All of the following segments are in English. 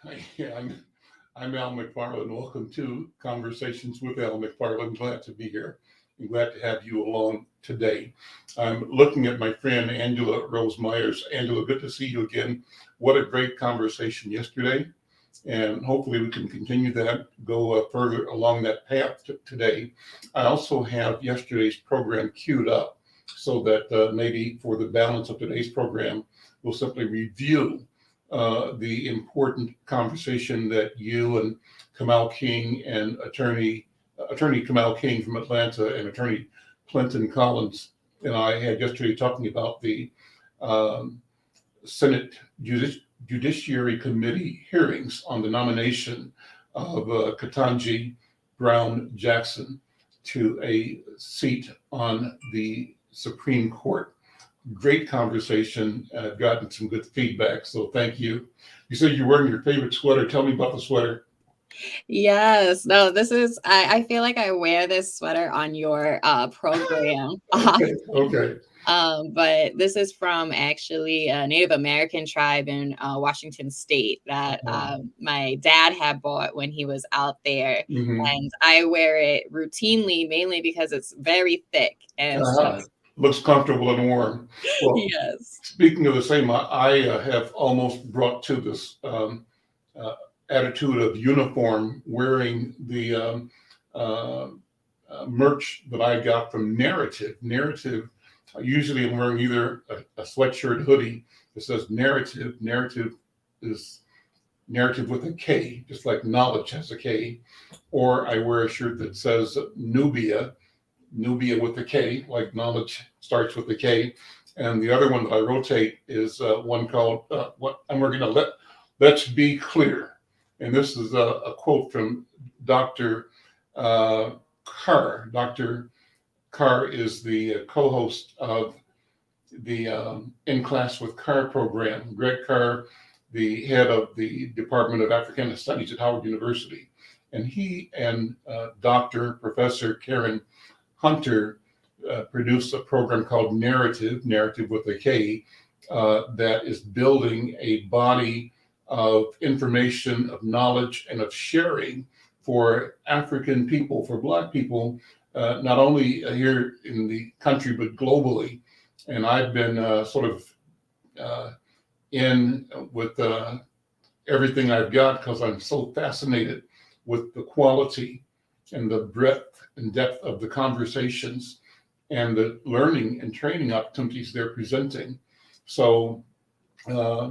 Hi, I'm Al McFarlane. Welcome to Conversations with Al McFarlane. Glad to be here and glad to have you along today. I'm looking at my friend Angela Rose Myers. Angela, good to see you again. What a great conversation yesterday. And hopefully we can continue that, go further along that path today. I also have yesterday's program queued up so that maybe for the balance of today's program, we'll simply review the important conversation that you and Kamal King and attorney Kamal King from Atlanta and attorney Clinton Collins and I had yesterday talking about the um, Senate Judiciary Committee hearings on the nomination of Ketanji Brown Jackson to a seat on the Supreme Court. Great conversation. I've gotten some good feedback, so thank you. You said you're wearing your favorite sweater. Tell me about the sweater. Yes, no, I feel like I wear this sweater on your program Okay, often. okay. But this is from actually a Native American tribe in Washington State that my dad had bought when he was out there. Mm-hmm. And I wear it routinely, mainly because it's very thick. And so, Uh-huh. Looks comfortable and warm. Well, yes. speaking of the same, I have almost brought to this uh, attitude of uniform, wearing the uh, merch that I got from Narrative. Narrative, usually I'm wearing either a sweatshirt hoodie that says Narrative. Narrative is narrative with a K, just like knowledge has a K. Or I wear a shirt that says Nubia, Nubia with a K, like knowledge starts with a K. And the other one that I rotate is one called what I'm working on. Let's be clear. And this is a quote from Dr. Uh, Carr. Dr. Carr is the co-host of the In Class with Carr program. Greg Carr, the head of the Department of Africana Studies at Howard University. And he and Dr. Professor Karen Hunter produced a program called Narrative, Narrative with a K, that is building a body of information, of knowledge, and of sharing for African people, for Black people, not only here in the country, but globally. And I've been sort of uh, in with everything I've got because I'm so fascinated with the quality and the breadth and depth of the conversations and the learning and training opportunities they're presenting. So, uh,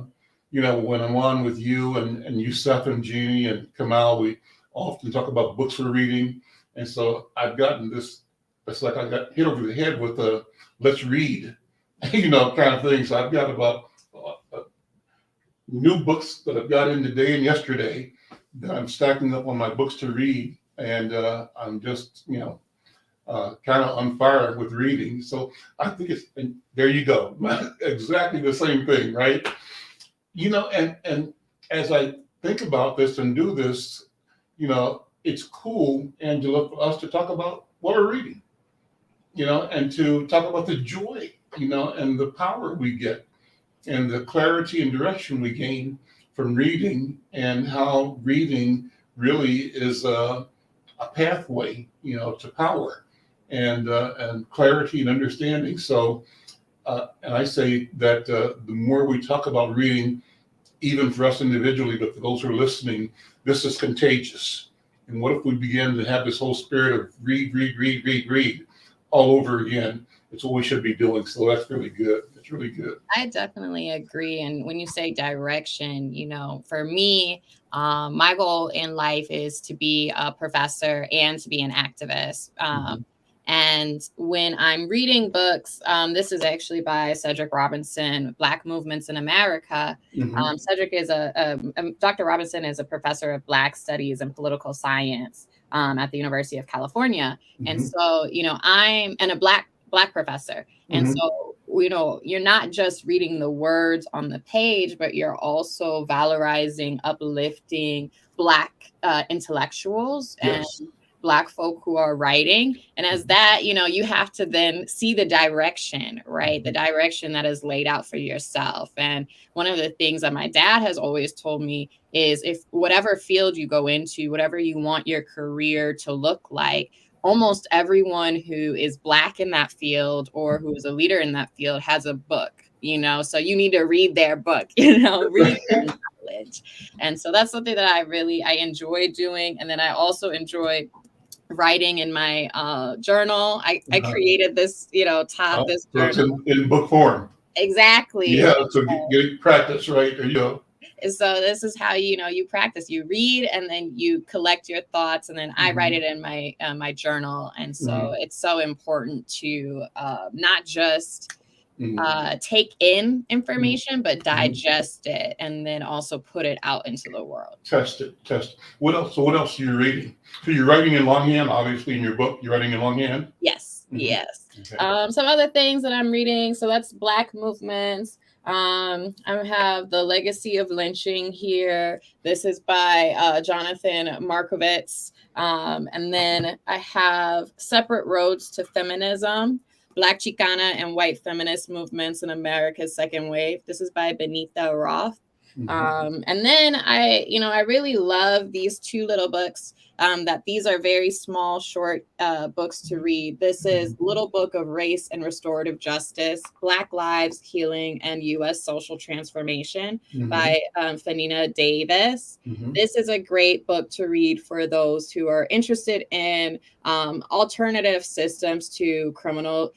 when I'm on with you and Yusuf and Jeannie and Kamal, we often talk about books we're reading. And so I've gotten this, it's like I got hit over the head with a let's read, kind of thing. So I've got about new books that I've got in today and yesterday that I'm stacking up on my books to read. And I'm just, kind of on fire with reading. So I think and there you go, exactly the same thing, right? And as I think about this and do this, it's cool, Angela, for us to talk about what we're reading, and to talk about the joy, and the power we get and the clarity and direction we gain from reading and how reading really is a pathway, to power and clarity and understanding. So, and I say that the more we talk about reading, even for us individually, but for those who are listening, this is contagious. And what if we begin to have this whole spirit of read, read, read, read, read all over again? It's what we should be doing. So that's really good. It's really good. I definitely agree. And when you say direction, for me, my goal in life is to be a professor and to be an activist. Mm-hmm. And when I'm reading books, this is actually by Cedric Robinson, Black Movements in America. Mm-hmm. Cedric is Dr. Robinson is a professor of Black Studies and Political Science at the University of California. And Mm-hmm. so, I'm and a Black professor. And Mm-hmm. so, you're not just reading the words on the page, but you're also valorizing, uplifting Black intellectuals and Yes. Black folk who are writing. And as that, you have to then see the direction, right? The direction that is laid out for yourself. And one of the things that my dad has always told me is, if whatever field you go into, whatever you want your career to look like, almost everyone who is Black in that field or who is a leader in that field has a book, so you need to read their book, read their knowledge. And so that's something that I enjoy doing. And then I also enjoy writing in my journal. I created this, this So journal. it's in book form. Exactly. Yeah, so get practice, right? And so this is how you practice. You read, and then you collect your thoughts, and then I write it in my journal. And so it's so important to not just take in information, but digest it, and then also put it out into the world. Test it. What else? So what else are you reading? So you're writing in longhand, obviously, in your book. You're writing in longhand. Yes. Okay. Some other things that I'm reading. So that's Black movements. I have The Legacy of Lynching here. This is by Jonathan Markovitz. And then I have Separate Roads to Feminism, Black Chicana and White Feminist Movements in America's Second Wave. This is by Benita Roth. And then I really love these two little books. That these are very small, short books to read. This is Little Book of Race and Restorative Justice, Black Lives, Healing, and U.S. Social Transformation by Fanina Davis. This is a great book to read for those who are interested in alternative systems to criminal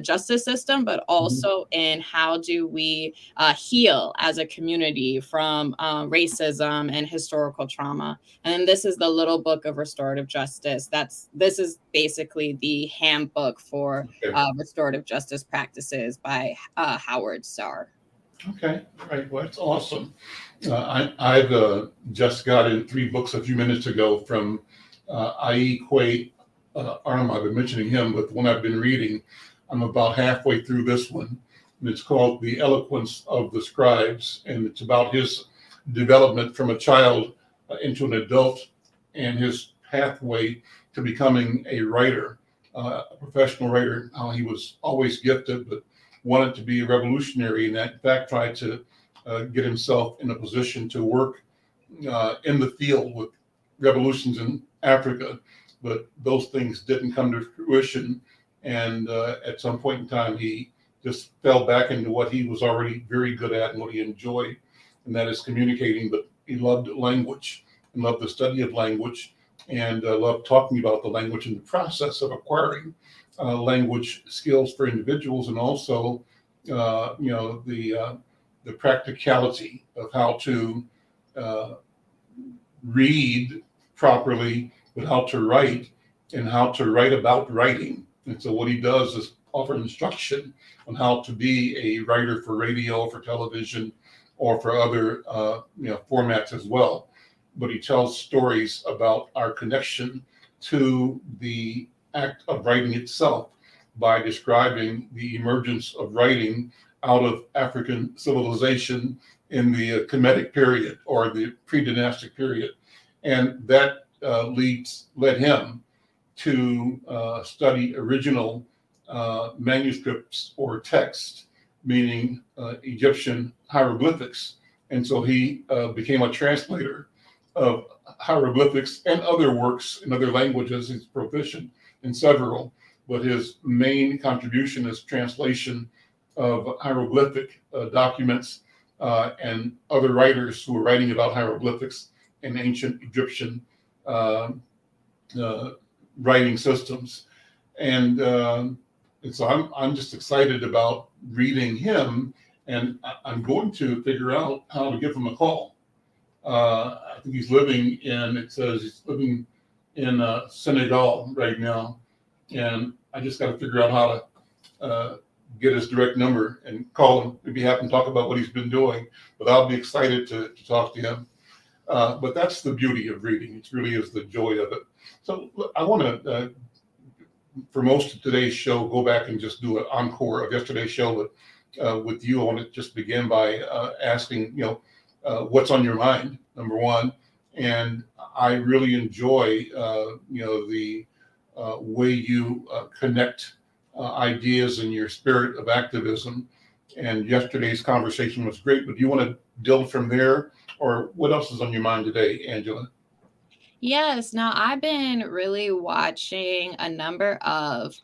justice system, but also in how do we heal as a community from racism and historical trauma. And this is the Little Book of Restorative Justice. This is basically the handbook for restorative justice practices by Howard Starr. Okay, right. Well, that's awesome. I've just got in 3 books a few minutes ago from I.E. Quay Arma. I've been mentioning him, but the one I've been reading, I'm about halfway through this one, and it's called The Eloquence of the Scribes, and it's about his development from a child into an adult and his pathway to becoming a writer, a professional writer. How he was always gifted, but wanted to be a revolutionary, and in fact tried to get himself in a position to work in the field with revolutions in Africa, but those things didn't come to fruition. And at some point in time, he just fell back into what he was already very good at and what he enjoyed, and that is communicating. But he loved language and loved the study of language, and loved talking about the language and the process of acquiring language skills for individuals, and also the practicality of how to read properly, but how to write and how to write about writing. And so what he does is offer instruction on how to be a writer for radio, for television, or for other formats as well. But he tells stories about our connection to the act of writing itself by describing the emergence of writing out of African civilization in the Kemetic period or the pre-dynastic period. And that led him to study original manuscripts or text, meaning Egyptian hieroglyphics. And so he became a translator of hieroglyphics and other works in other languages. He's proficient in several, but his main contribution is translation of hieroglyphic documents and other writers who were writing about hieroglyphics and ancient Egyptian writing systems. And so I'm just excited about reading him, and I'm going to figure out how to give him a call. I think he's living in Senegal right now, and I just got to figure out how to get his direct number and call him, maybe have him talk about what he's been doing. But I'll be excited to talk to him. But that's the beauty of reading. It really is the joy of it. So I want to, for most of today's show, go back and just do an encore of yesterday's show. But with you, I want to just begin by asking, what's on your mind, number one, And I really enjoy, the way you connect ideas and your spirit of activism. And yesterday's conversation was great, but do you want to build from there, or what else is on your mind today, Angela? Yes. Now, I've been really watching a number of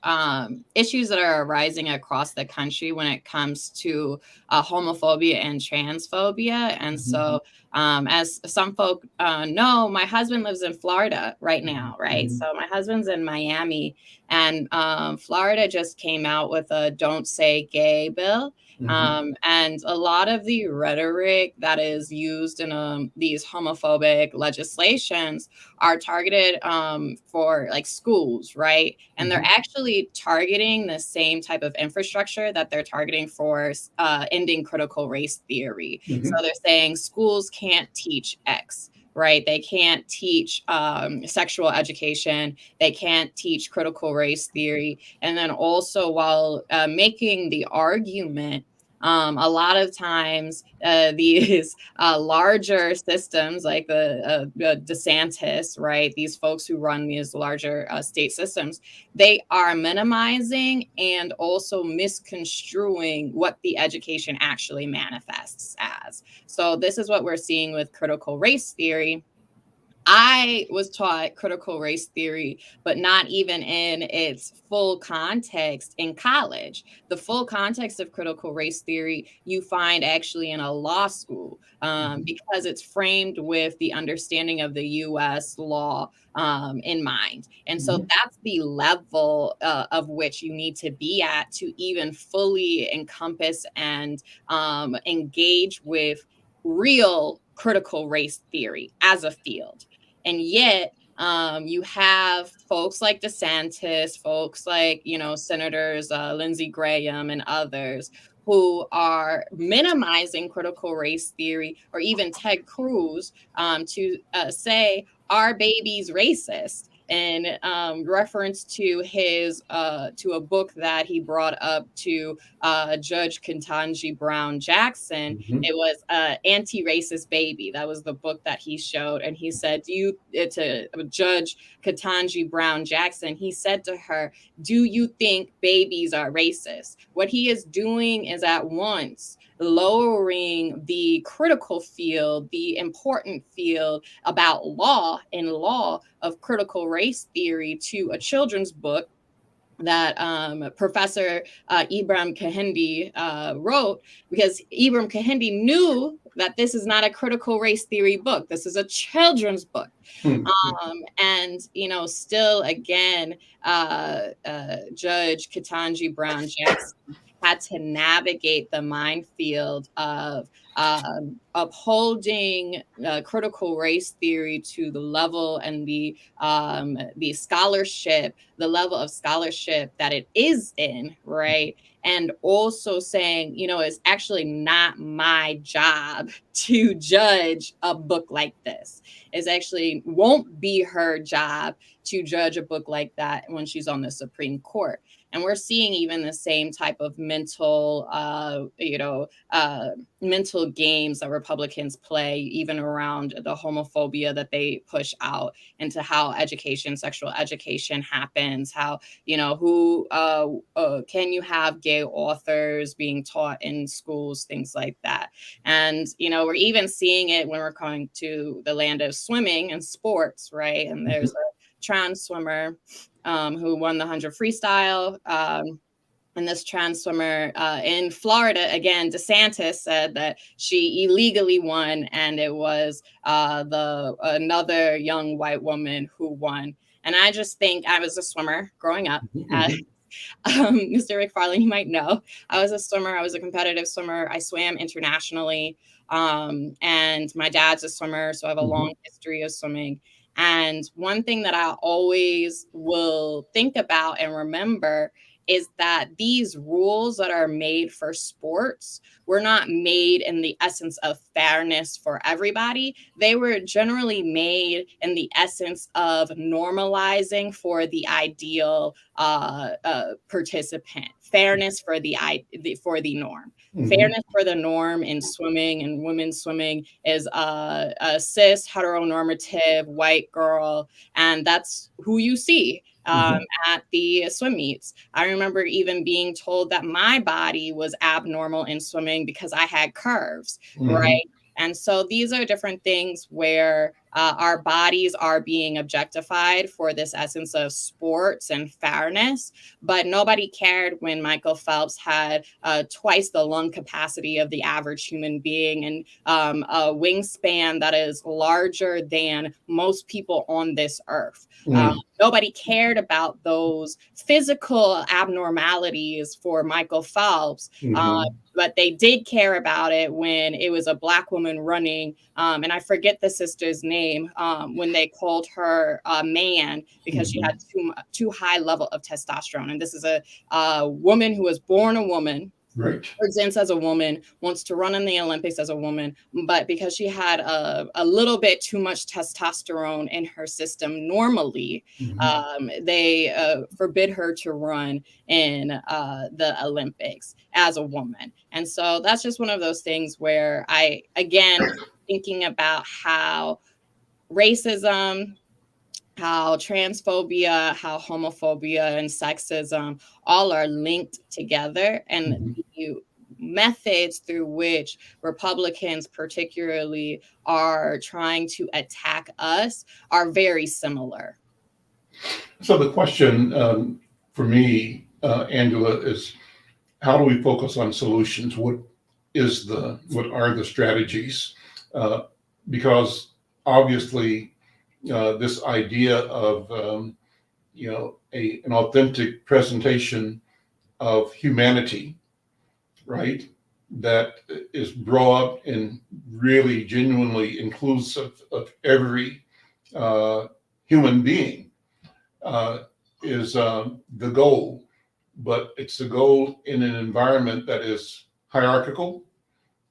issues that are arising across the country when it comes to homophobia and transphobia. And so, as some folk know, my husband lives in Florida right now, right? So, my husband's in Miami, and Florida just came out with a Don't Say Gay bill. And a lot of the rhetoric that is used in these homophobic legislations are targeted for like schools, right? And they're actually targeting the same type of infrastructure that they're targeting for ending critical race theory. So they're saying schools can't teach X. Right. They can't teach sexual education. They can't teach critical race theory. And then also, while making the argument, a lot of times these larger systems like the DeSantis, right? These folks who run these larger state systems, they are minimizing and also misconstruing what the education actually manifests as. So this is what we're seeing with critical race theory. I was taught critical race theory, but not even in its full context in college. The full context of critical race theory you find actually in a law school because it's framed with the understanding of the U.S. law in mind. And so that's the level of which you need to be at to even fully encompass and engage with real critical race theory as a field. And yet, you have folks like DeSantis, folks like, Senators Lindsey Graham and others who are minimizing critical race theory, or even Ted Cruz to say, our baby's racist, in reference to his to a book that he brought up to Judge Ketanji Brown Jackson. It was Anti-Racist Baby. That was the book that he showed. And he said, to Judge Ketanji Brown Jackson, he said to her, do you think babies are racist? What he is doing is at once lowering the critical field, the important field about law of critical race theory to a children's book that Professor Ibram Kendi wrote, because Ibram Kendi knew that this is not a critical race theory book. This is a children's book. And, still, again, Judge Ketanji Brown Jackson had to navigate the minefield of upholding critical race theory to the level and the scholarship, the level of scholarship that it is in, right? And also saying, it's actually not my job to judge a book like this. It actually won't be her job to judge a book like that when she's on the Supreme Court. And we're seeing even the same type of mental games that Republicans play, even around the homophobia that they push out into how sexual education happens, how, who can you have gay authors being taught in schools, things like that. And, we're even seeing it when we're going to the land of swimming and sports, right? And there's a trans swimmer who won the 100 freestyle. And this trans swimmer in Florida, again, DeSantis said that she illegally won, and it was another young white woman who won. And I just think, I was a swimmer growing up. Mr. McFarlane, you might know, I was a swimmer. I was a competitive swimmer. I swam internationally. And my dad's a swimmer, so I have a long history of swimming. And one thing that I always will think about and remember is that these rules that are made for sports were not made in the essence of fairness for everybody. They were generally made in the essence of normalizing for the ideal participant, fairness for the norm. Fairness for the norm in swimming and women's swimming is a cis heteronormative white girl, and that's who you see at the swim meets. I remember even being told that my body was abnormal in swimming because I had curves, right? And so these are different things where our bodies are being objectified for this essence of sports and fairness. But nobody cared when Michael Phelps had twice the lung capacity of the average human being and a wingspan that is larger than most people on this earth. Nobody cared about those physical abnormalities for Michael Phelps. But they did care about it when it was a Black woman running, and I forget the sister's name, when they called her a man because she had too high level of testosterone. And this is a woman who was born a woman, presents as a woman, wants to run in the Olympics as a woman, but because she had a little bit too much testosterone in her system normally, they forbid her to run in the Olympics as a woman. And so that's just one of those things where I, again, thinking about how racism, how transphobia, how homophobia and sexism all are linked together. And the methods through which Republicans particularly are trying to attack us are very similar. So the question for me, Angela, is how do we focus on solutions? What are the strategies? Because obviously, this idea of an authentic presentation of humanity, right, that is broad and really genuinely inclusive of every human being is the goal. But it's the goal in an environment that is hierarchical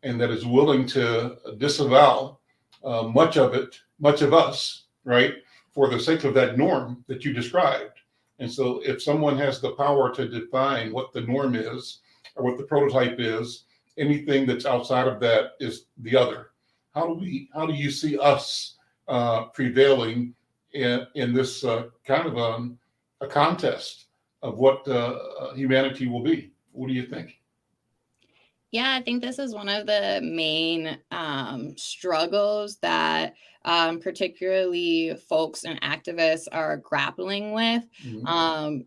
and that is willing to disavow much of us, right, for the sake of that norm that you described. And so if someone has the power to define what the norm is or what the prototype is, anything that's outside of that is the other. How do you see us prevailing in this kind of a contest of what humanity will be? What do you think? Yeah, I think this is one of the main struggles that particularly folks and activists are grappling with,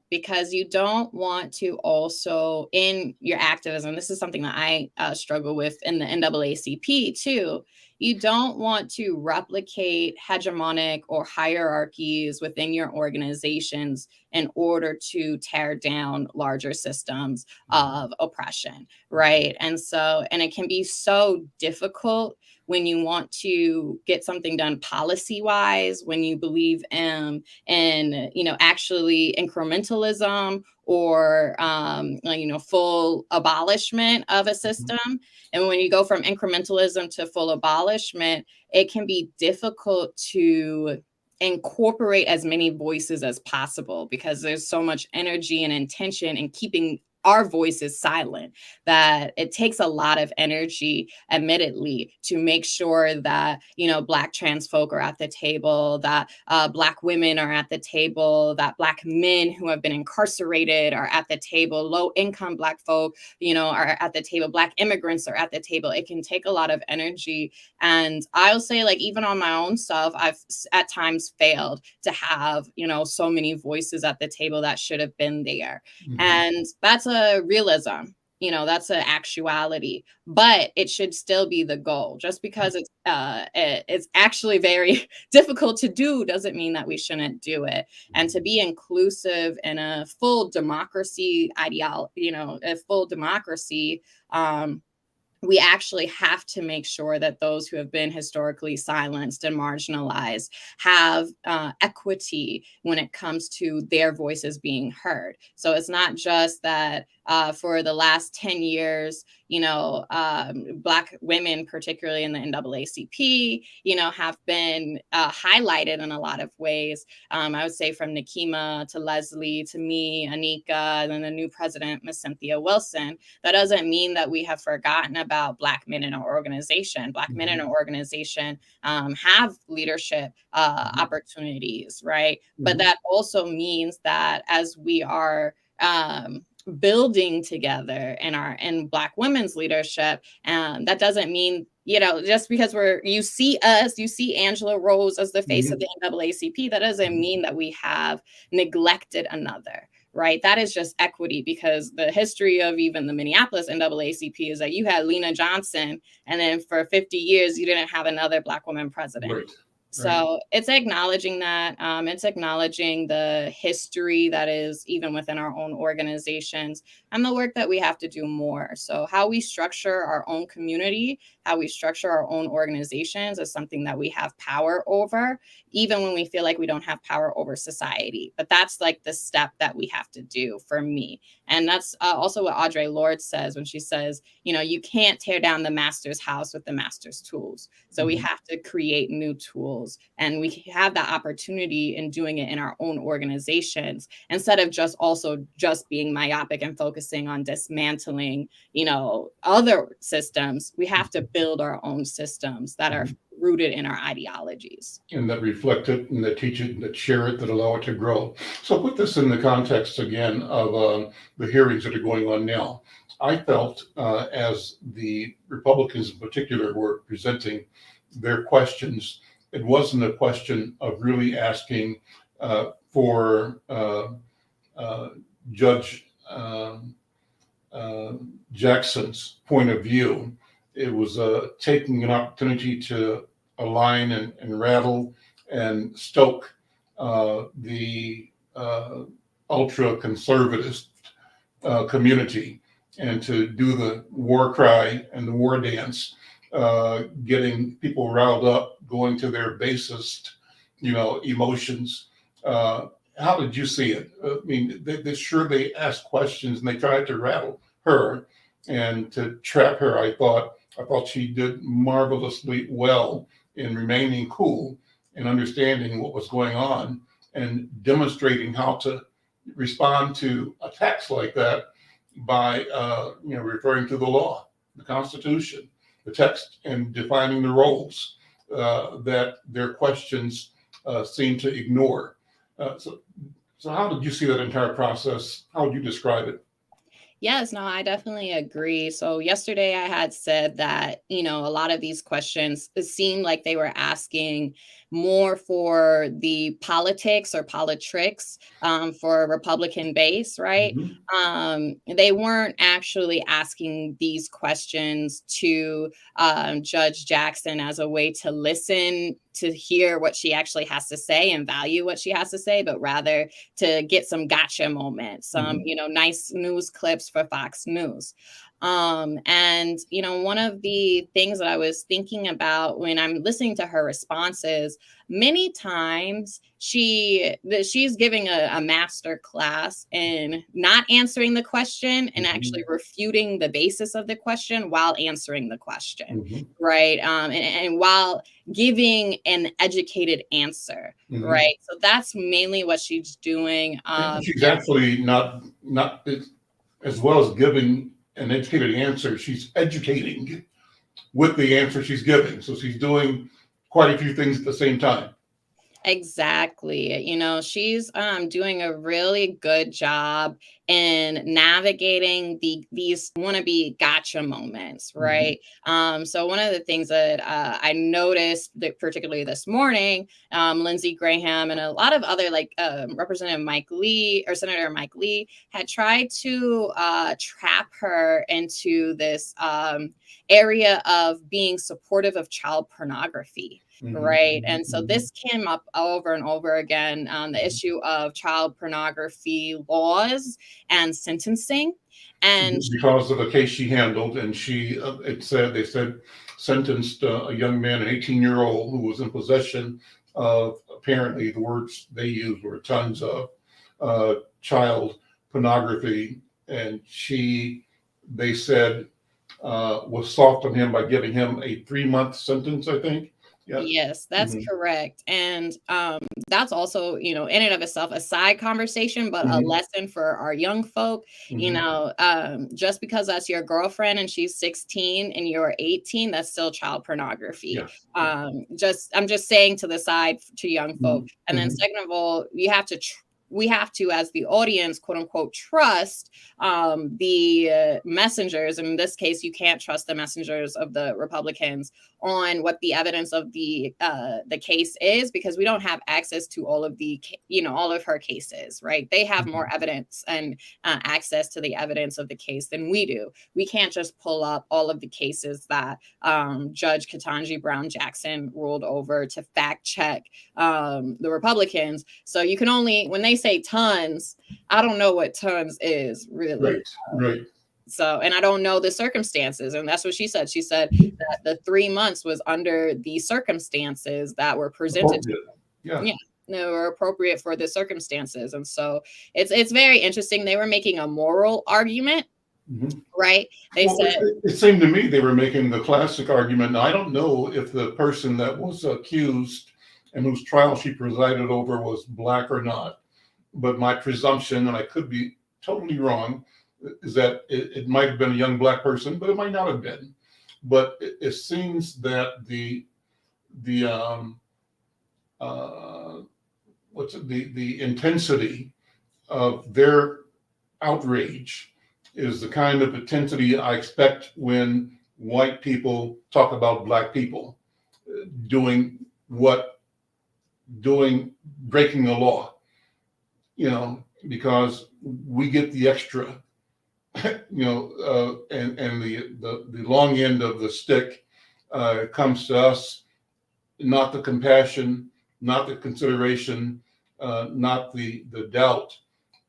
because you don't want to also, in your activism, this is something that I struggle with in the NAACP too, you don't want to replicate hegemonic or hierarchies within your organizations in order to tear down larger systems of oppression, right? And it can be so difficult when you want to get something done policy wise, when you believe in actually incrementalism or full abolishment of a system. And when you go from incrementalism to full abolishment, it can be difficult to incorporate as many voices as possible because there's so much energy and intention in keeping our voices silent that it takes a lot of energy, admittedly, to make sure that, Black trans folk are at the table, that Black women are at the table, that Black men who have been incarcerated are at the table, low income Black folk, are at the table, Black immigrants are at the table. It can take a lot of energy. And I'll say, even on my own self, I've at times failed to have, so many voices at the table that should have been there. And that's a realism, that's an actuality, but it should still be the goal. Just because it's actually very difficult to do doesn't mean that we shouldn't do it. And to be inclusive in a full democracy a full democracy, we actually have to make sure that those who have been historically silenced and marginalized have equity when it comes to their voices being heard. So it's not just that for the last 10 years, Black women, particularly in the NAACP, have been highlighted in a lot of ways. I would say from Nakima to Leslie to me, Anika, and then the new president, Miss Cynthia Wilson. That doesn't mean that we have forgotten about Black men in our organization. Black men in our organization have leadership opportunities, right? But that also means that as we are building together in Black women's leadership, that doesn't mean, just because you see Angela Rose as the face of the NAACP, that doesn't mean that we have neglected another. Right. That is just equity, because the history of even the Minneapolis NAACP is that you had Lena Johnson, and then for 50 years, you didn't have another Black woman president. Right. So it's acknowledging that. It's acknowledging the history that is even within our own organizations and the work that we have to do more. So how we structure our own community, how we structure our own organizations is something that we have power over, even when we feel like we don't have power over society. But that's like the step that we have to do for me. And that's also what Audre Lorde says when she says, you can't tear down the master's house with the master's tools. So we have to create new tools. And we have that opportunity in doing it in our own organizations, instead of just being myopic and focusing on dismantling, other systems. We have to build our own systems that are rooted in our ideologies. And that reflect it, and that teach it, and that share it, that allow it to grow. So put this in the context again of the hearings that are going on now. I felt as the Republicans in particular were presenting their questions, it wasn't a question of really asking for Judge Jackson's point of view. It was taking an opportunity to align and rattle and stoke the ultra conservative community, and to do the war cry and the war dance, getting people riled up, going to their basest, emotions. How did you see it? I mean, they asked questions and they tried to rattle her and to trap her. I thought she did marvelously well in remaining cool and understanding what was going on and demonstrating how to respond to attacks like that by referring to the law, the Constitution, the text, and defining the roles that their questions seem to ignore. So how did you see that entire process? How would you describe it? Yes, no, I definitely agree. So yesterday I had said that, a lot of these questions, it seemed like they were asking more for the politics or politricks for a Republican base, right? They weren't actually asking these questions to Judge Jackson as a way to listen, to hear what she actually has to say and value what she has to say, but rather to get some gotcha moments, some, nice news clips for Fox News. And, one of the things that I was thinking about when I'm listening to her responses, many times she's giving a master class in not answering the question and actually refuting the basis of the question while answering the question, right? And while giving an educated answer, right? So that's mainly what she's doing. She's actually not as well as giving an educated answer, she's educating with the answer she's giving. So she's doing quite a few things at the same time. Exactly. She's doing a really good job in navigating these wannabe gotcha moments, right? So one of the things that I noticed that particularly this morning, Lindsey Graham and a lot of other Representative Mike Lee or Senator Mike Lee had tried to trap her into this area of being supportive of child pornography. Right. And so this came up over and over again on the issue of child pornography laws and sentencing. And because of a case she handled, and they said sentenced a young man, an 18-year-old, who was in possession of, apparently the words they used were tons of child pornography, and they said was soft on him by giving him a 3-month sentence, I think. Yeah. Yes, that's correct. And that's also, in and of itself, a side conversation, but a lesson for our young folk. Just because that's your girlfriend and she's 16 and you're 18, that's still child pornography. Yes. I'm just saying to the side to young folk. And then second of all, we have to, as the audience, quote unquote, trust the messengers. In this case, you can't trust the messengers of the Republicans on what the evidence of the case is, because we don't have access to all of all of her cases, right? They have more evidence and access to the evidence of the case than we do. We can't just pull up all of the cases that Judge Ketanji Brown Jackson ruled over to fact check the Republicans. So you can only, when they say tons, I don't know what tons is really. Right. So, and I don't know the circumstances. And that's what she said. She said that the 3 months was under the circumstances that were presented. Yeah. They were appropriate for the circumstances. And so it's very interesting. They were making a moral argument, right? They said it seemed to me they were making the classic argument. Now, I don't know if the person that was accused and whose trial she presided over was Black or not, but my presumption, and I could be totally wrong, is that it might have been a young Black person, but it might not have been. But it seems that the intensity of their outrage is the kind of intensity I expect when white people talk about Black people breaking the law, because we get the extra, and the long end of the stick comes to us, not the compassion, not the consideration, not the doubt.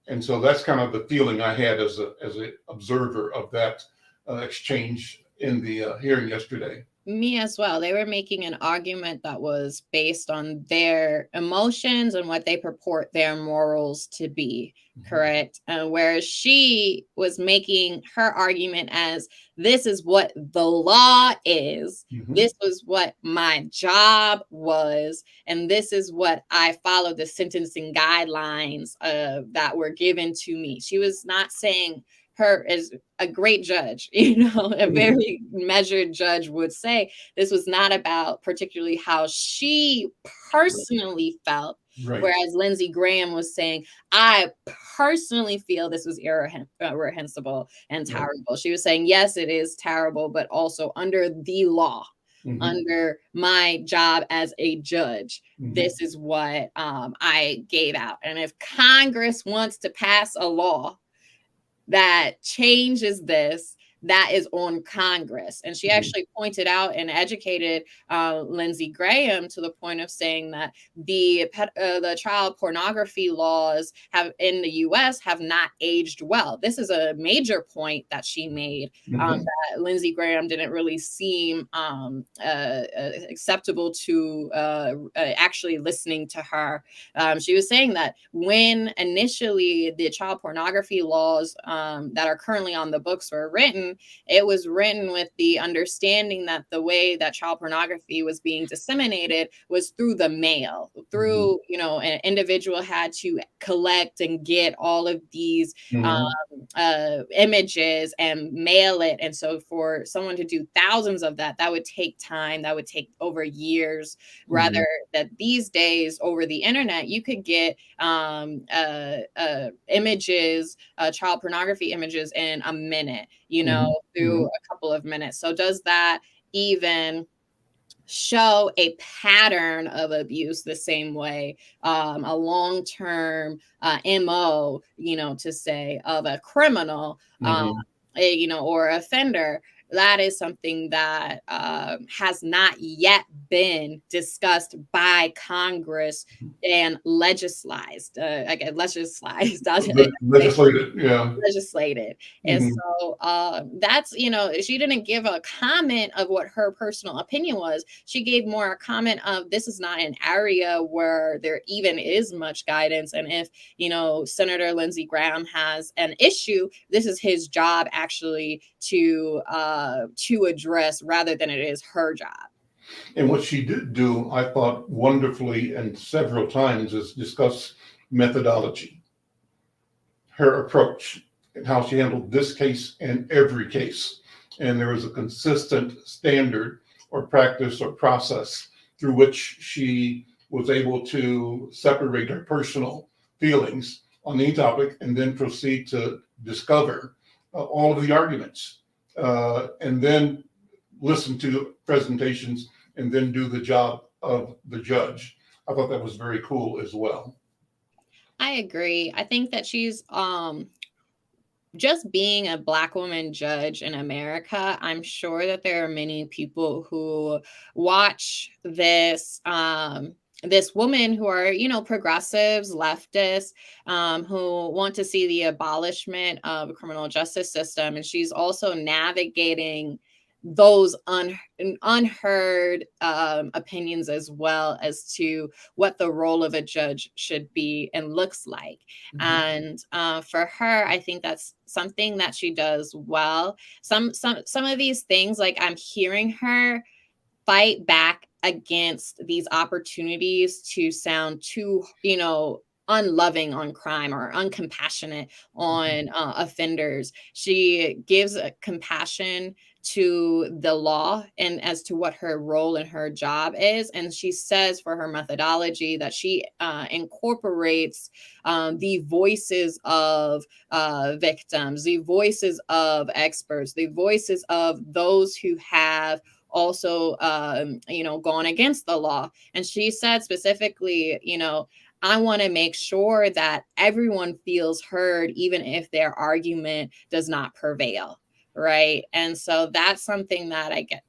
And so that's kind of the feeling I had as an observer of that exchange in the hearing yesterday. Me as well. They were making an argument that was based on their emotions and what they purport their morals to be, correct? Whereas she was making her argument as, this is what the law is, this was what my job was, and this is what I follow the sentencing guidelines that were given to me. She was not saying, her as a great judge, a very measured judge would say, this was not about particularly how she personally felt. Right. Whereas Lindsey Graham was saying, I personally feel this was irreprehensible and terrible. Right. She was saying, yes, it is terrible, but also under the law, under my job as a judge, this is what I gave out. And if Congress wants to pass a law that changes this, that is on Congress. And she actually pointed out and educated Lindsey Graham to the point of saying that the child pornography laws in the U.S. have not aged well. This is a major point that she made, that Lindsey Graham didn't really seem acceptable to actually listening to her. She was saying that when initially the child pornography laws that are currently on the books were written, it was written with the understanding that the way that child pornography was being disseminated was through the mail, through, an individual had to collect and get all of these images and mail it. And so for someone to do thousands of that would take time, that would take over years, rather that these days over the internet, you could get images, child pornography images in a minute, through a couple of minutes. So does that even show a pattern of abuse the same way, a long-term MO, to say, of a criminal, or offender? that is something that has not yet been discussed by Congress and legislated. Again, Legislated, yeah. legislated. And Mhm. so that's, she didn't give a comment of what her personal opinion was. She gave more a comment of, this is not an area where there even is much guidance. And if, Senator Lindsey Graham has an issue, this is his job actually to address, rather than it is her job. And what she did do, I thought wonderfully and several times, is discuss methodology, her approach, and how she handled this case and every case. And there was a consistent standard or practice or process through which she was able to separate her personal feelings on the topic and then proceed to discover all of the arguments, and then listen to presentations and then do the job of the judge. I thought that was very cool as well. I agree. I think that she's just being a Black woman judge in America. I'm sure that there are many people who watch this woman who are, progressives, leftists, who want to see the abolishment of the criminal justice system. And she's also navigating those unheard opinions, as well as to what the role of a judge should be and looks like. Mhm. And for her, I think that's something that she does well. Some of these things, like, I'm hearing her fight back against these opportunities to sound too, unloving on crime or uncompassionate on offenders. She gives a compassion to the law and as to what her role and her job is. And she says for her methodology that she incorporates the voices of victims, the voices of experts, the voices of those who have also gone against the law. And she said specifically, I want to make sure that everyone feels heard, even if their argument does not prevail. Right. And so that's something that I get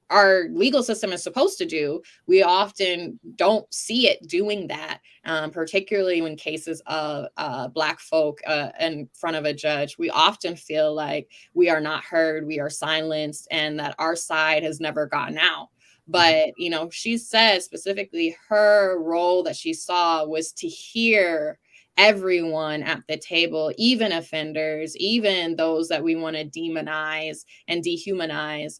our legal system is supposed to do. We often don't see it doing that, particularly when cases of Black folk in front of a judge. We often feel like we are not heard, we are silenced, and that our side has never gotten out. But, she said specifically her role that she saw was to hear everyone at the table, even offenders, even those that we want to demonize and dehumanize.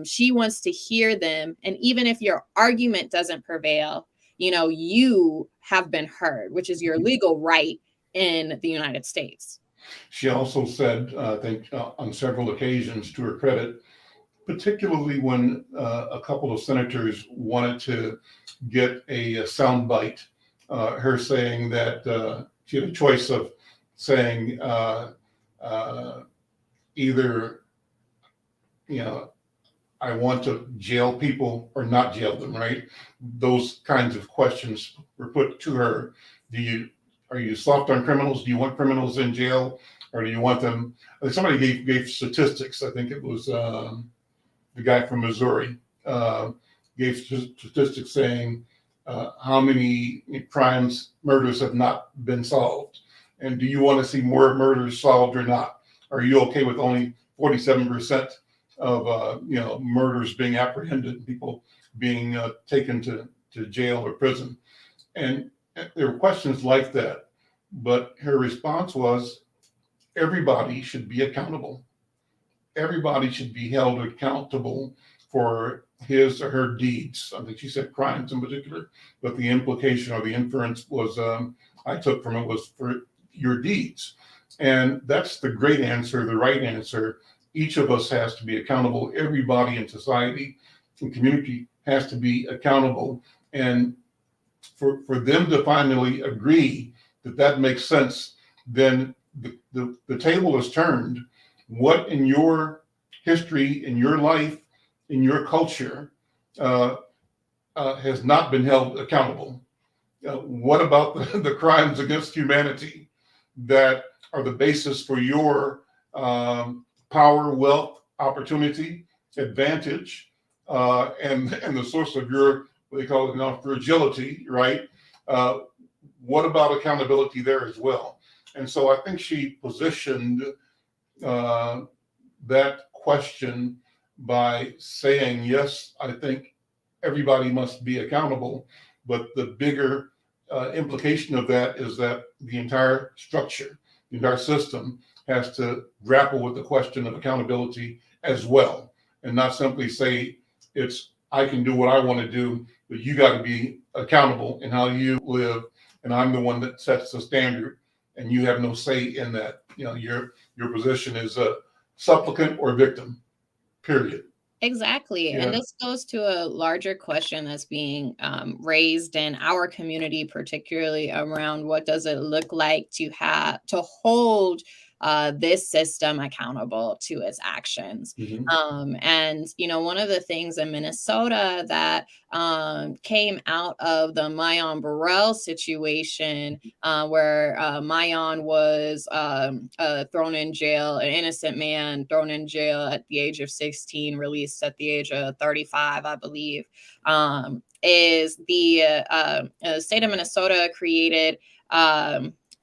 She wants to hear them. And even if your argument doesn't prevail, you have been heard, which is your legal right in the United States. She also said, I think, on several occasions, to her credit, particularly when a couple of senators wanted to get a soundbite, her saying that she had a choice of saying either, I want to jail people or not jail them, right? Those kinds of questions were put to her. Are you soft on criminals? Do you want criminals in jail, or do you want them? Somebody gave statistics. I think it was the guy from Missouri gave statistics saying how many murders have not been solved, and do you want to see more murders solved or not? Are you okay with only 47% of murders being apprehended, and people being taken to jail or prison? And there were questions like that, but her response was, everybody should be accountable. Everybody should be held accountable for his or her deeds. I think she said crimes in particular, but the implication or the inference was, I took from it, was for your deeds. And that's the great answer, the right answer. Each of us has to be accountable. Everybody in society and community has to be accountable. And for them to finally agree that makes sense, then the table is turned. What in your history, in your life, in your culture has not been held accountable? What about the crimes against humanity that are the basis for your power, wealth, opportunity, advantage, and the source of your, what they call it now, fragility, right? Uh, what about accountability there as well? And so I think she positioned uh, that question by saying, yes, I think everybody must be accountable, but the bigger implication of that is that the entire structure, the entire system has to grapple with the question of accountability as well, and not simply say it's I can do what I want to do, but you got to be accountable in how you live, and I'm the one that sets the standard, and you have no say in that. You know, your position is a supplicant or victim, period. Exactly. And Yeah. this goes to a larger question that's being raised in our community, particularly around what does it look like to hold this system accountable to its actions. Mhm. And, one of the things in Minnesota that came out of the Mayan Burrell situation, where Mayan was thrown in jail, an innocent man thrown in jail at the age of 16, released at the age of 35, I believe, is the state of Minnesota created.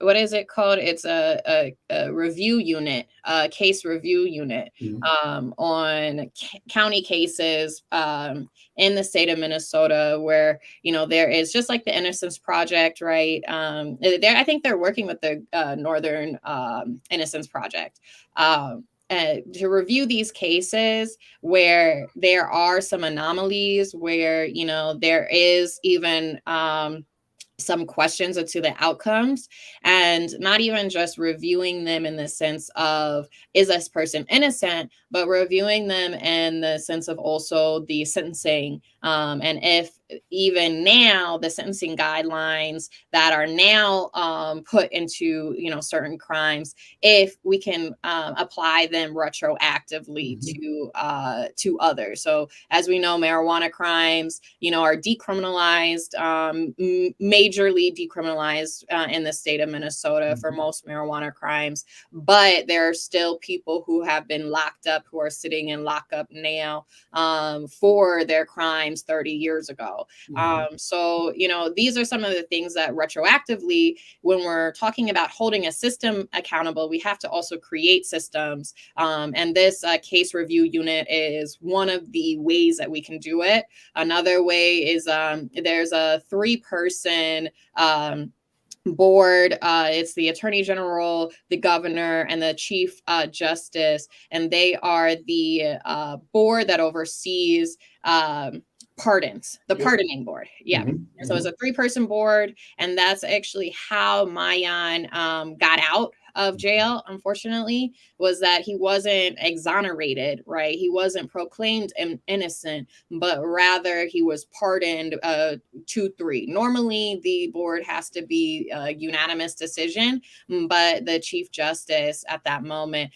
What is it called? It's a review unit, a case review unit on county cases in the state of Minnesota, where there is, just like the Innocence Project, right? I think they're working with the Northern Innocence Project to review these cases where there are some anomalies, where there is even some questions as to the outcomes, and not even just reviewing them in the sense of, is this person innocent, but reviewing them in the sense of also the sentencing, and if even now the sentencing guidelines that are now put into certain crimes, if we can apply them retroactively to others. So as we know, marijuana crimes are decriminalized, majorly decriminalized in the state of Minnesota for most marijuana crimes, but there are still people who have been locked up, who are sitting in lockup now for their crimes 30 years ago. So, these are some of the things that retroactively, when we're talking about holding a system accountable, we have to also create systems. And this case review unit is one of the ways that we can do it. Another way is there's a 3-person board. It's the Attorney General, the Governor, and the Chief Justice, and they are the board that oversees pardons, the pardoning board. Yeah. So it's a 3-person board, and that's actually how Mayan got out of jail, unfortunately, was that he wasn't exonerated, right? He wasn't proclaimed innocent, but rather he was pardoned 2-3. Normally, the board has to be a unanimous decision, but the Chief Justice at that moment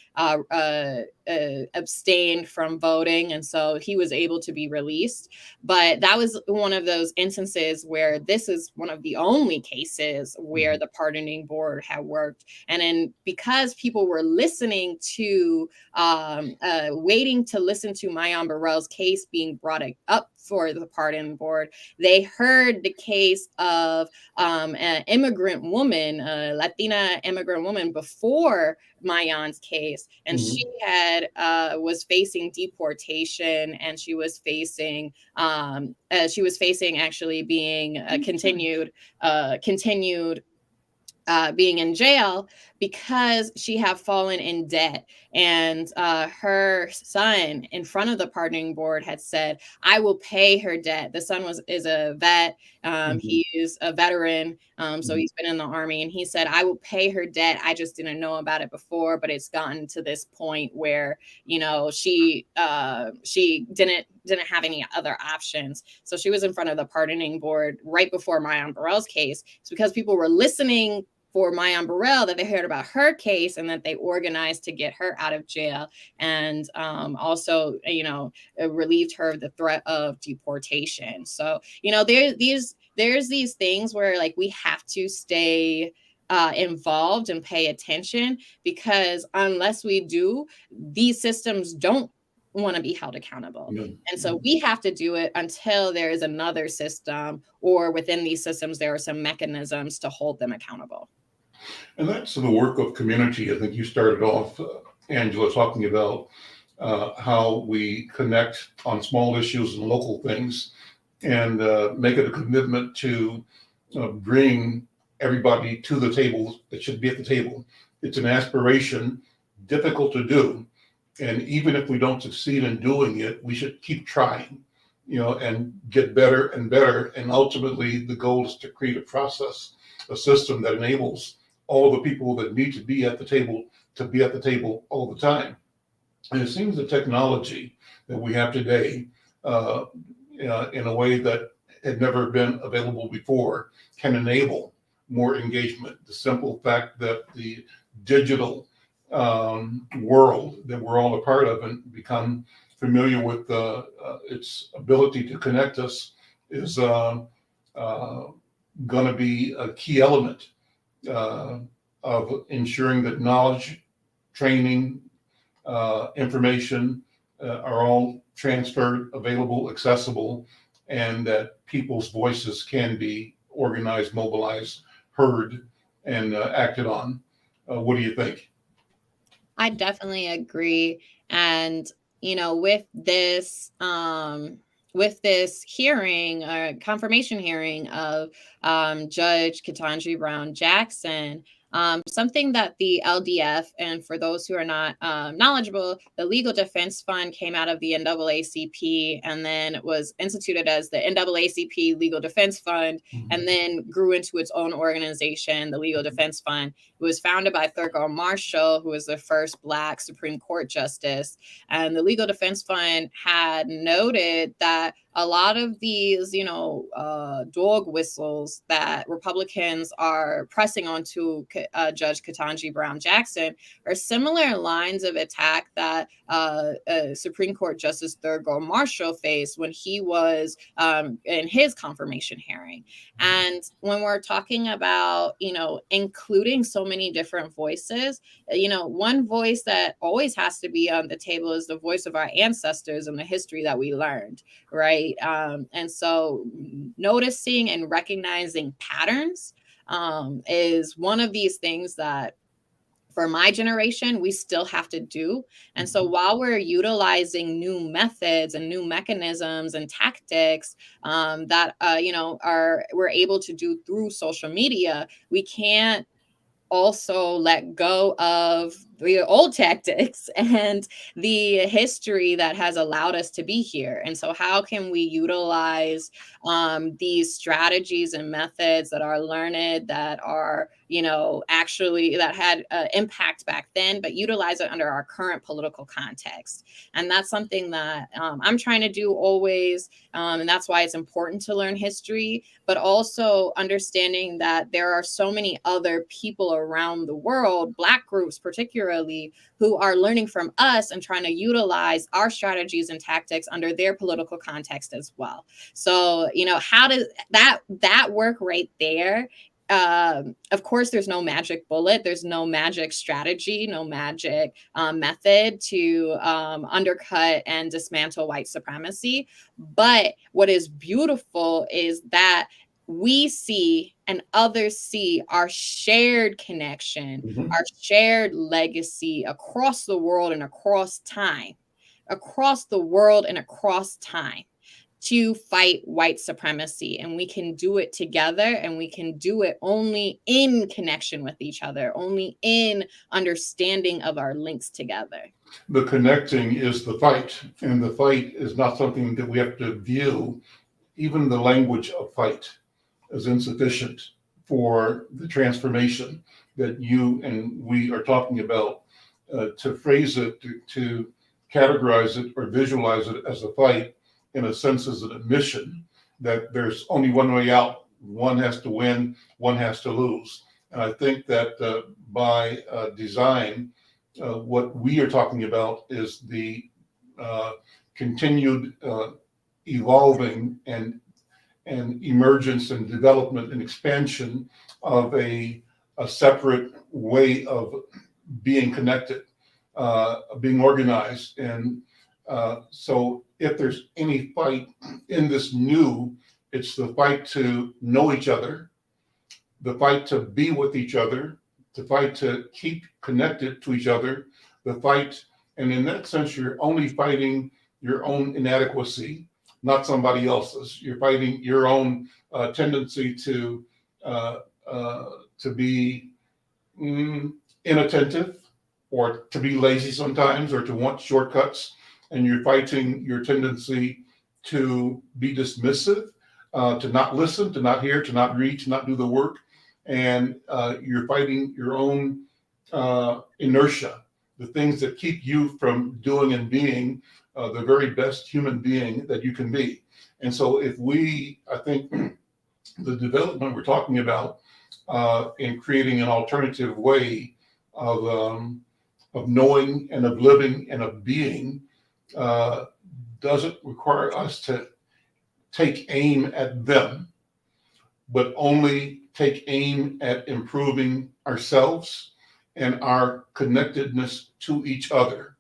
abstained from voting, and so he was able to be released. But that was one of those instances where this is one of the only cases where the pardoning board had worked. And then because people were listening to, waiting to listen to Mayan Burrell's case being brought up for the pardon board, they heard the case of an immigrant woman, a Latina immigrant woman, before Mayan's case, and she had was facing deportation, and she was facing actually being continued being in jail because she had fallen in debt. And her son, in front of the pardoning board, had said, I will pay her debt. The son is a vet. He is a veteran. So he's been in the Army, and he said, I will pay her debt. I just didn't know about it before, but it's gotten to this point where, she didn't have any other options. So she was in front of the pardoning board right before Mayan Burrell's case. It's because people were listening for Mayan Burrell that they heard about her case, and that they organized to get her out of jail, and also, relieved her of the threat of deportation. So, there's these things where, like, we have to stay involved and pay attention, because unless we do, these systems don't want to be held accountable. Yeah. And so we have to do it until there is another system, or within these systems, there are some mechanisms to hold them accountable. And that's the work of community. I think you started off, Angela, talking about how we connect on small issues and local things, and make it a commitment to bring everybody to the table that should be at the table. It's an aspiration, difficult to do. And even if we don't succeed in doing it, we should keep trying, and get better and better. And ultimately, the goal is to create a process, a system that enables all the people that need to be at the table to be at the table all the time. And it seems the technology that we have today, in a way that had never been available before, can enable more engagement. The simple fact that the digital world that we're all a part of and become familiar with its ability to connect us is going to be a key element of ensuring that knowledge, training, information are all transferred, available, accessible, and that people's voices can be organized, mobilized, heard, and acted on. What do you think? I definitely agree. And, with this hearing, confirmation hearing of Judge Ketanji Brown Jackson, something that the LDF, and for those who are not knowledgeable, the Legal Defense Fund came out of the NAACP and then was instituted as the NAACP Legal Defense Fund, and then grew into its own organization, the Legal Defense Fund. It was founded by Thurgood Marshall, who was the first Black Supreme Court justice. And the Legal Defense Fund had noted that a lot of these, dog whistles that Republicans are pressing onto Judge Ketanji Brown Jackson are similar lines of attack that Supreme Court Justice Thurgood Marshall faced when he was in his confirmation hearing. And when we're talking about, including so many different voices, one voice that always has to be on the table is the voice of our ancestors and the history that we learned, right? And so noticing and recognizing patterns is one of these things that for my generation, we still have to do. And so while we're utilizing new methods and new mechanisms and tactics that, we're able to do through social media, we can't also let go of the old tactics and the history that has allowed us to be here. And so how can we utilize these strategies and methods that are learned, that are, actually that had impact back then, but utilize it under our current political context? And that's something that I'm trying to do always. And that's why it's important to learn history, but also understanding that there are so many other people around the world, Black groups particularly, who are learning from us and trying to utilize our strategies and tactics under their political context as well. So, how does that work right there? Of course, there's no magic bullet. There's no magic strategy, no magic method to undercut and dismantle white supremacy. But what is beautiful is that we see and others see our shared connection, our shared legacy across the world and across time, to fight white supremacy. And we can do it together, and we can do it only in connection with each other, only in understanding of our links together. The connecting is the fight, and the fight is not something that we have to view. Even the language of fight is insufficient for the transformation that you and we are talking about. To phrase it, to categorize it or visualize it as a fight, in a sense, is an admission that there's only one way out. One has to win, one has to lose. And I think that by design, what we are talking about is the continued evolving and emergence and development and expansion of a separate way of being connected, being organized, and So if there's any fight in this new, it's the fight to know each other, the fight to be with each other, the fight to keep connected to each other, the fight, and in that sense, you're only fighting your own inadequacy, not somebody else's. You're fighting your own tendency uh, to be inattentive, or to be lazy sometimes, or to want shortcuts, and you're fighting your tendency to be dismissive, to not listen, to not hear, to not read, to not do the work, and you're fighting your own inertia, the things that keep you from doing and being the very best human being that you can be. And so if we, I think the development we're talking about in creating an alternative way of knowing and of living and of being doesn't require us to take aim at them, but only take aim at improving ourselves and our connectedness to each other.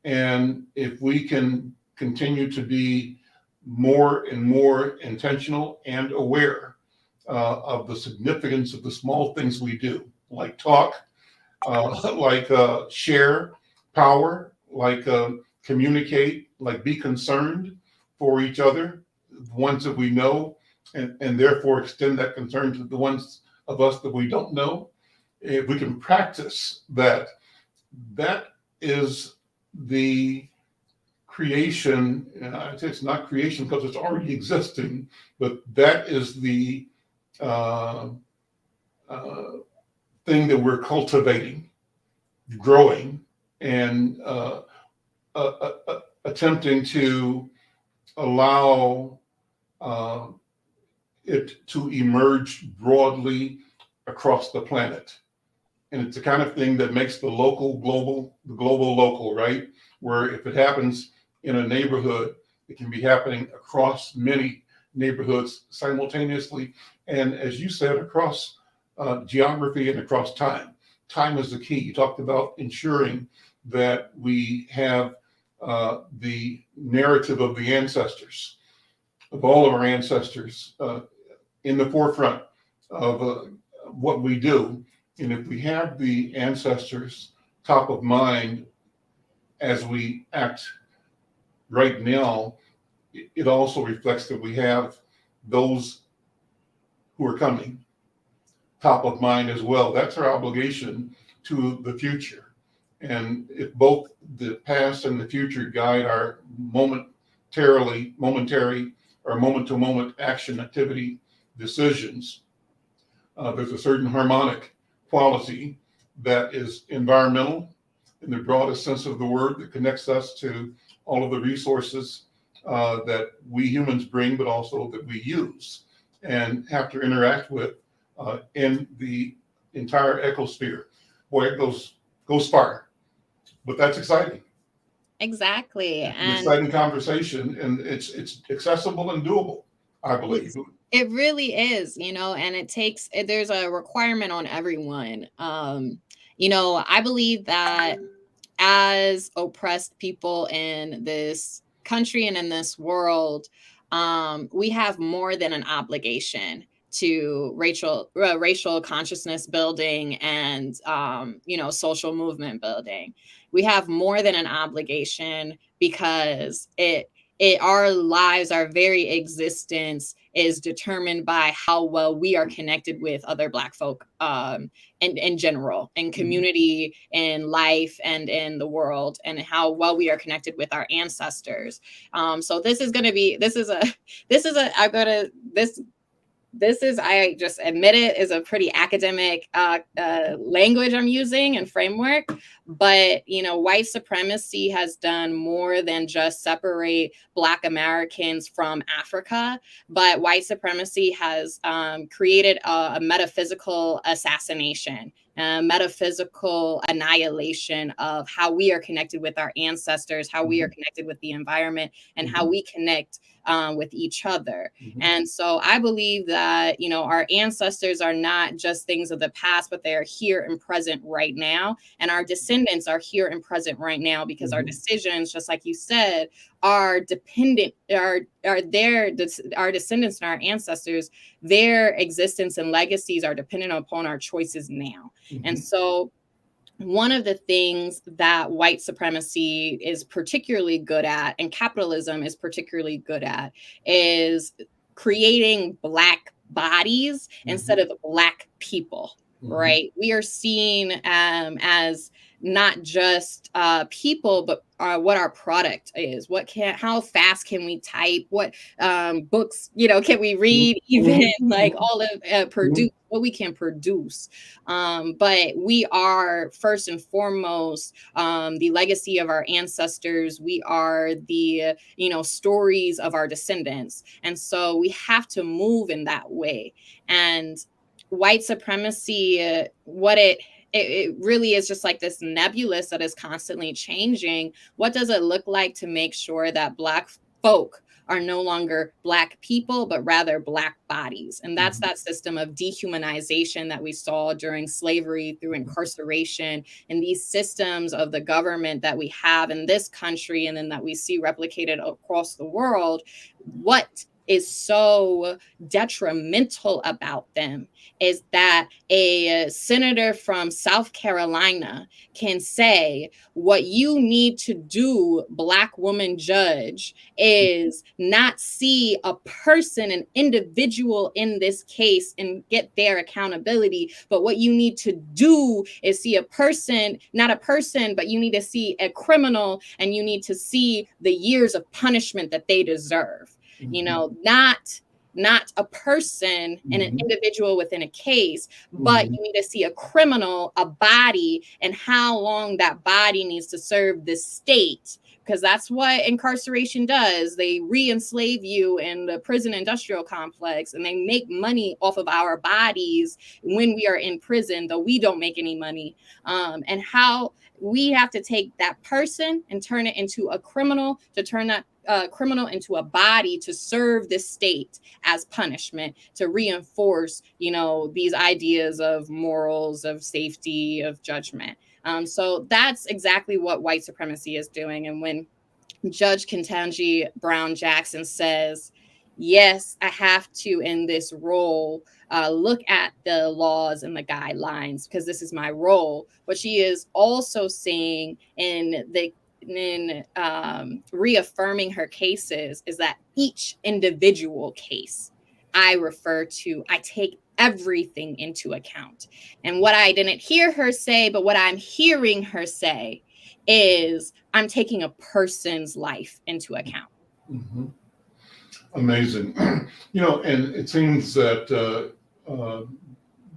And if we can continue to be more and more intentional and aware of the significance of the small things we do, like talk, like share power, like communicate, like be concerned for each other, the ones that we know, and therefore extend that concern to the ones of us that we don't know. If we can practice that, that is the creation. I'd say it's not creation because it's already existing, but that is the uh, thing that we're cultivating, growing, and attempting to allow it to emerge broadly across the planet. And it's the kind of thing that makes the local global, the global local, right? Where if it happens in a neighborhood, it can be happening across many neighborhoods simultaneously. And as you said, across geography and across time. Time is the key. You talked about ensuring that we have the narrative of the ancestors, of all of our ancestors, in the forefront of what we do. And if we have the ancestors top of mind as we act right now, it also reflects that we have those who are coming top of mind as well. That's our obligation to the future. And if both the past and the future guide our momentary or moment to moment action, activity, decisions, there's a certain harmonic quality that is environmental in the broadest sense of the word, that connects us to all of the resources that we humans bring, but also that we use and have to interact with in the entire ecosphere. Boy, it goes far, but that's exciting. Exactly. It's an And exciting conversation, and it's accessible and doable, I believe. it really is, and there's a requirement on everyone. I believe that as oppressed people in this country and in this world, we have more than an obligation to racial consciousness building and social movement building. We have more than an obligation because our lives, our very existence is determined by how well we are connected with other Black folk in general, in community, in life, and in the world, and how well we are connected with our ancestors. So I just admit it, is a pretty academic language I'm using and framework. But, white supremacy has done more than just separate Black Americans from Africa. But white supremacy has created a metaphysical assassination metaphysical annihilation of how we are connected with our ancestors, how we are connected with the environment, and how we connect with each other. And so I believe that, you know, our ancestors are not just things of the past, but they are here and present right now. And our descendants are here and present right now, because our decisions, just like you said, are dependent, our descendants and our ancestors, their existence and legacies are dependent upon our choices now. And so one of the things that white supremacy is particularly good at, and capitalism is particularly good at, is creating Black bodies instead of Black people. Right? We are seen as not just people, but what our product is. How fast can we type? What books, you know, can we read? Even like all of produce, what we can produce. But we are first and foremost the legacy of our ancestors. We are the, you know, stories of our descendants, and so we have to move in that way. And white supremacy, what it really is just like this nebulous that is constantly changing. What does it look like to make sure that Black folk are no longer Black people, but rather Black bodies? And that's that system of dehumanization that we saw during slavery, through incarceration, and these systems of the government that we have in this country, and then that we see replicated across the world. What is so detrimental about them is that a senator from South Carolina can say, what you need to do, Black woman judge, is not see a person, an individual in this case, and get their accountability. But what you need to do is see a person, not a person, but you need to see a criminal, and you need to see the years of punishment that they deserve. You know, not a person and an individual within a case, but you need to see a criminal, a body, and how long that body needs to serve the state, because that's what incarceration does. They re-enslave you in the prison industrial complex, and they make money off of our bodies when we are in prison, though we don't make any money. And how we have to take that person and turn it into a criminal, to turn that criminal into a body to serve the state as punishment, to reinforce, you know, these ideas of morals, of safety, of judgment. So that's exactly what white supremacy is doing. And when Judge Ketanji Brown Jackson says, yes, I have to, in this role, look at the laws and the guidelines because this is my role. What she is also saying in reaffirming her cases is that each individual case I take everything into account. And what I didn't hear her say, but what I'm hearing her say is, I'm taking a person's life into account. Amazing. You know, and it seems that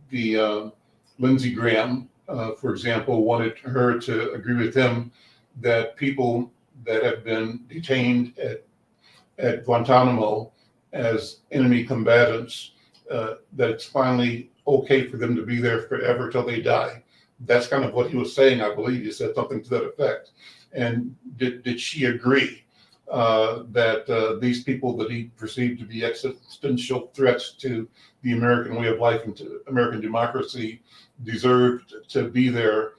the Lindsey Graham, for example, wanted her to agree with him that people that have been detained at Guantanamo as enemy combatants, that it's finally okay for them to be there forever till they die. That's kind of what he was saying, I believe. He said something to that effect. And did she agree that these people that he perceived to be existential threats to the American way of life and to American democracy deserved to be there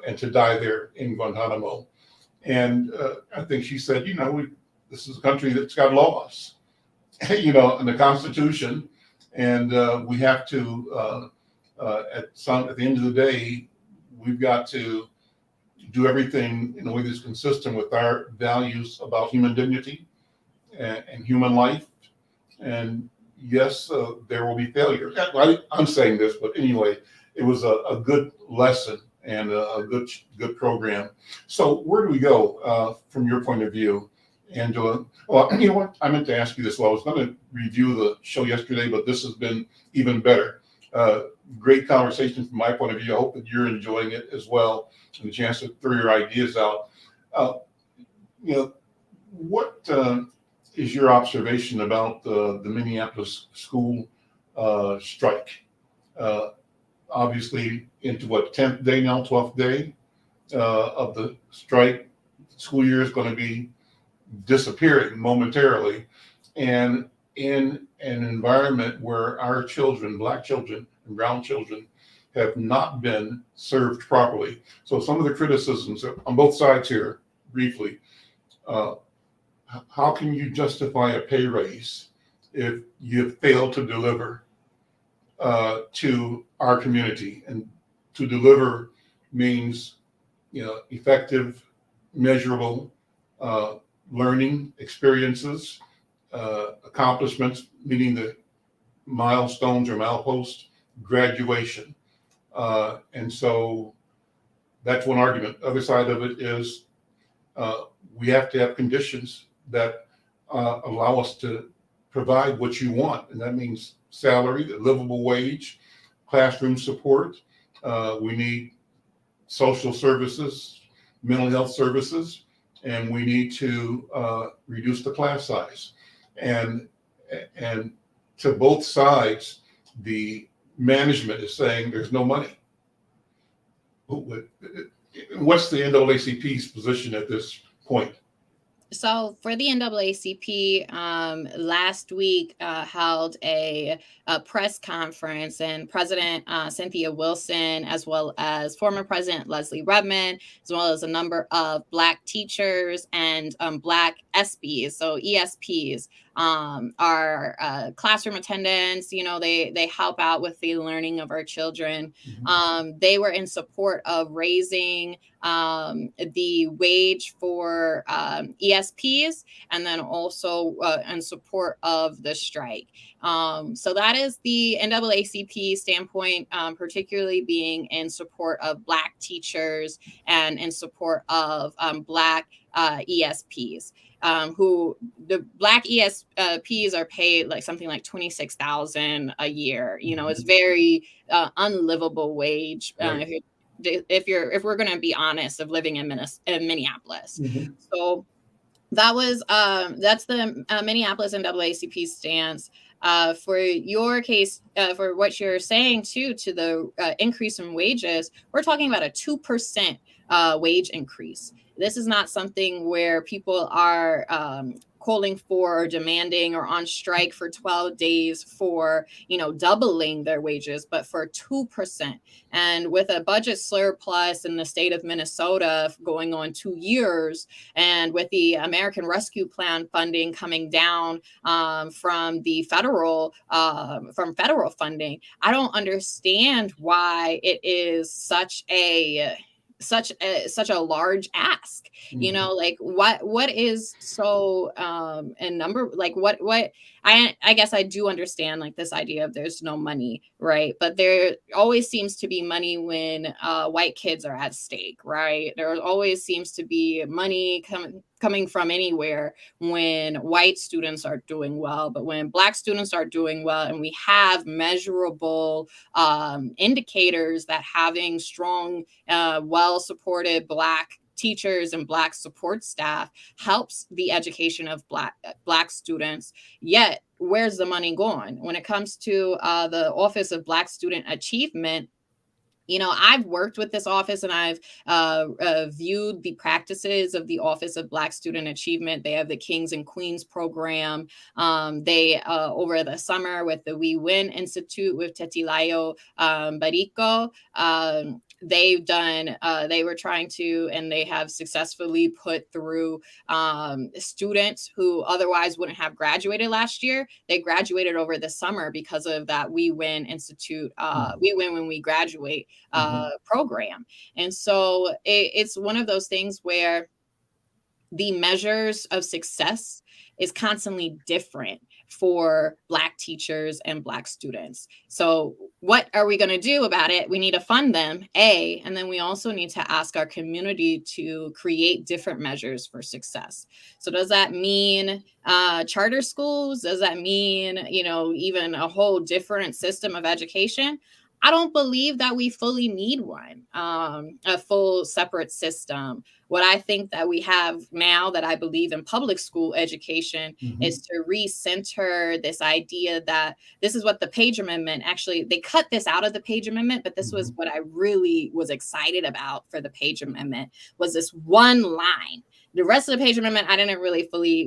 and to die there in Guantanamo? And I think she said, you know, this is a country that's got laws, you know, and the Constitution, and we have to, at the end of the day, we've got to do everything in a way that's consistent with our values about human dignity and human life. And yes, there will be failure. I'm saying this, but anyway, it was a good lesson and a good program. So where do we go from your point of view, Angela? Well, you know what? I meant to ask you this. Well, I was going to review the show yesterday, but this has been even better. Great conversation from my point of view. I hope that you're enjoying it as well, and the chance to throw your ideas out. You know, what is your observation about the Minneapolis school strike? obviously into what, 10th day now, 12th day of the strike. School year is going to be disappearing momentarily. And in an environment where our children, Black children and brown children, have not been served properly. So some of the criticisms on both sides here, briefly, uh, how can you justify a pay raise if you fail to deliver to our community? And to deliver means, effective, measurable learning experiences, accomplishments, meaning the milestones or mileposts, graduation. And so that's one argument. The other side of it is we have to have conditions that allow us to provide what you want. And that means salary, a livable wage, classroom support. We need social services, mental health services, and we need to reduce the class size. And to both sides, the management is saying there's no money. What's the NAACP's position at this point? So for the NAACP, last week held a press conference, and President Cynthia Wilson, as well as former President Leslie Redmond, as well as a number of Black teachers and Black SPs, so ESPs, are classroom attendants. They help out with the learning of our children. They were in support of raising the wage for ESPs, and then also in support of the strike. So that is the NAACP standpoint, particularly being in support of Black teachers and in support of Black ESPs. Who the Black ESPs are paid like something like $26,000 a year. It's very unlivable wage. Right. If we're going to be honest, of living in Minneapolis. Mm-hmm. So that's the Minneapolis NAACP stance. For your case, for what you're saying too, to the increase in wages, we're talking about a 2% wage increase. This is not something where people are calling for or demanding or on strike for 12 days for, doubling their wages, but for 2%. And with a budget surplus in the state of Minnesota going on 2 years, and with the American Rescue Plan funding coming down from federal funding, I don't understand why it is such a large ask. Like what is so in number, like what I guess I do understand like this idea of there's no money, right? But there always seems to be money when white kids are at stake, right? There always seems to be money coming from anywhere when white students are doing well. But when Black students are doing well, and we have measurable indicators that having strong, well-supported Black teachers and Black support staff helps the education of Black students. Yet, where's the money going? When it comes to the Office of Black Student Achievement, I've worked with this office, and I've viewed the practices of the Office of Black Student Achievement. They have the Kings and Queens program. They, over the summer with the We Win Institute with Tetilayo Barico, they've done, they were trying to, and they have successfully put through students who otherwise wouldn't have graduated last year. They graduated over the summer because of that We Win Institute, We Win When We Graduate program. And so it's one of those things where the measures of success is constantly different for Black teachers and Black students. So what are we going to do about it? We need to fund them, and then we also need to ask our community to create different measures for success. So does that mean charter schools? Does that mean, even a whole different system of education? I don't believe that we fully need one, a full separate system. What I think that we have now that I believe in public school education is to recenter this idea that this is what the Page Amendment actually, they cut this out of the Page Amendment, but this was what I really was excited about for the Page Amendment was this one line. The rest of the Page Amendment, I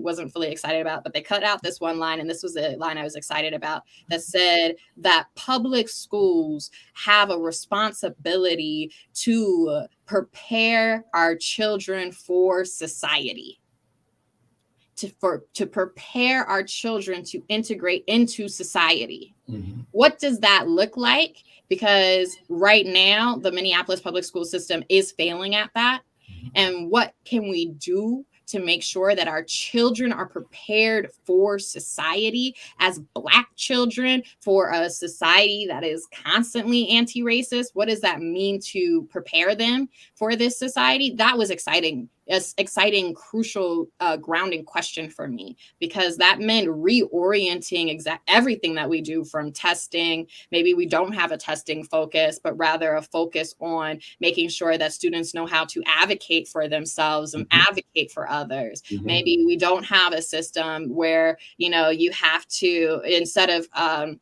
wasn't fully excited about, but they cut out this one line. And this was the line I was excited about that said that public schools have a responsibility to prepare our children for society. To prepare our children to integrate into society. What does that look like? Because right now, the Minneapolis public school system is failing at that. And what can we do to make sure that our children are prepared for society as Black children, for a society that is constantly anti-racist? What does that mean to prepare them for this society? That was exciting. Exciting, crucial, grounding question for me, because that meant reorienting everything that we do from testing. Maybe we don't have a testing focus, but rather a focus on making sure that students know how to advocate for themselves and advocate for others. Maybe we don't have a system where, you have to, instead of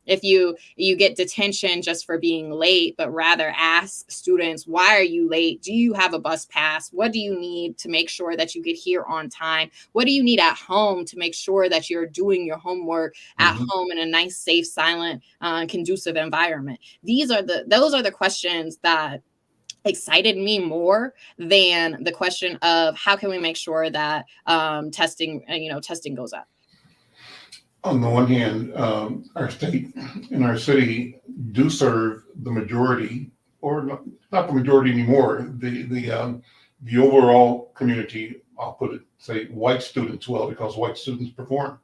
if you get detention just for being late, but rather ask students, why are you late? Do you have a bus pass? What do you need to make sure that you get here on time? What do you need at home to make sure that you're doing your homework at home in a nice, safe, silent, conducive environment? Those are the questions that excited me more than the question of how can we make sure that testing goes up. On the one hand, our state and our city do serve the majority, or not the majority anymore, the overall community. I'll say white students well, because white students perform.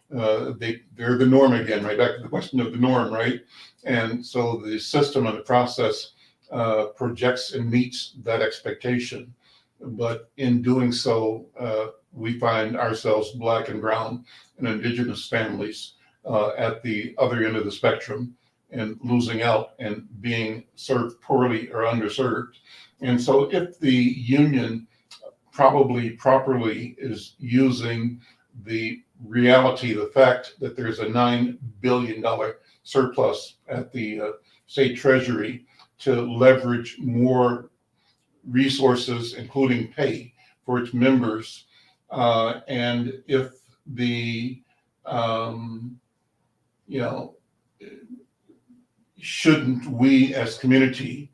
They're the norm again, right? Back to the question of the norm, right? And so the system and the process projects and meets that expectation. But in doing so, we find ourselves Black and brown and indigenous families at the other end of the spectrum and losing out and being served poorly or underserved. And so if the union properly is using the reality, the fact that there's a $9 billion surplus at the state treasury to leverage more resources, including pay for its members. And if shouldn't we as community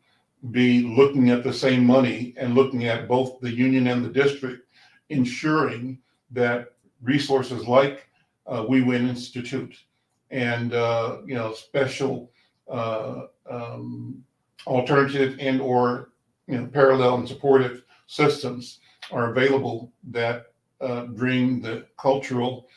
be looking at the same money and looking at both the union and the district, ensuring that resources like We Win Institute and special alternative and or parallel and supportive systems are available that bring the cultural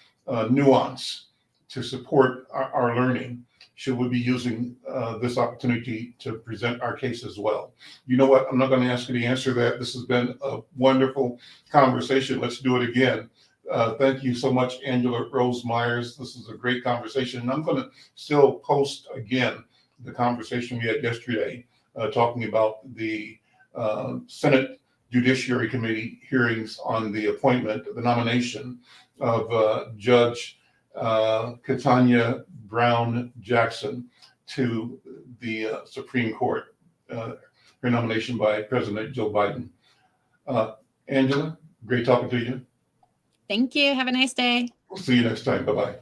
nuance to support our learning? Should we be using this opportunity to present our case as well? You know what? I'm not going to ask you to answer that. This has been a wonderful conversation. Let's do it again. Thank you so much, Angela Rose Myers. This is a great conversation. And I'm going to still post again the conversation we had yesterday, talking about the Senate Judiciary Committee hearings on the appointment, the nomination of Judge Katanya Brown Jackson to the Supreme Court, her nomination by President Joe Biden. Angela, great talking to you. Thank you. Have a nice day. We'll see you next time. Bye-bye.